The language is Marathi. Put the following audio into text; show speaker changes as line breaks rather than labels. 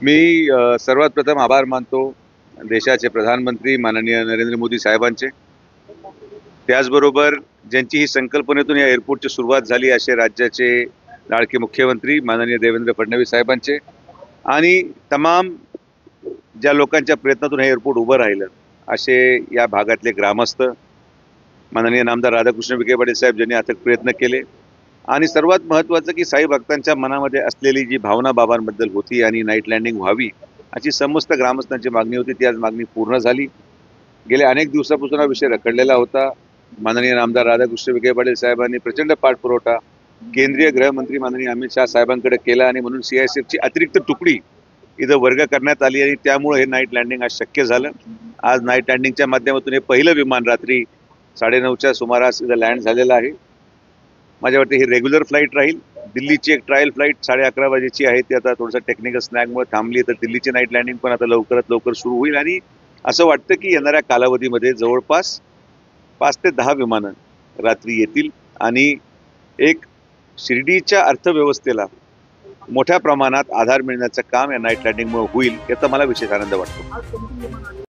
मी सर्वात प्रथम आभार मानतो देशाचे प्रधानमंत्री माननीय नरेंद्र मोदी साहेबांचे. त्याचबरोबर ज्यांची ही संकल्पनेतून या एअरपोर्टची सुरुवात झाली असे राज्याचे लाडके मुख्यमंत्री माननीय देवेंद्र फडणवीस साहेबांचे आणि तमाम ज्या लोकांच्या प्रयत्नातून हे एअरपोर्ट उभं राहिलं असे या भागातले ग्रामस्थ, माननीय नामदार राधाकृष्ण विखे पाटील साहेब ज्यांनी अथक प्रयत्न केले आणि सर्वात महत्त्वाचं की साई भक्तांच्या मनामध्ये असलेली जी भावना बाबांबद्दल होती आणि नाईट लँडिंग व्हावी अशी समस्त ग्रामस्थांची मागणी होती, ती आज मागणी पूर्ण झाली. गेल्या अनेक दिवसापासून हा विषय रखडलेला होता. माननीय नामदार राधाकृष्ण विखे पाटील साहेबांनी प्रचंड पाठपुरवठा केंद्रीय गृहमंत्री माननीय अमित शाह साहेबांकडे केला आणि म्हणून CISFची अतिरिक्त तुकडी इथं वर्ग करण्यात आली आणि त्यामुळे हे नाईट लँडिंग आज शक्य झालं. आज नाईट लँडिंगच्या माध्यमातून हे पहिलं विमान रात्री 9:30च्या सुमारास इथं लँड झालेलं आहे. माझ्या वाटते ही रेग्युलर फ्लाईट राहील. दिल्लीची एक ट्रायल फ्लाईट 11:30 वाजेची आहे, ती आता थोडंसं टेक्निकल स्नॅगमुळे थांबली, तर दिल्लीची नाईट लँडिंग पण आता लवकरात लवकर सुरू होईल आणि असं वाटतं की येणाऱ्या कालावधीमध्ये जवळपास 5 ते 10 विमानं रात्री येतील आणि एक शिर्डीच्या अर्थव्यवस्थेला मोठ्या प्रमाणात आधार मिळण्याचं काम या नाईट लँडिंगमुळे होईल, याचा मला विशेष आनंद वाटतो.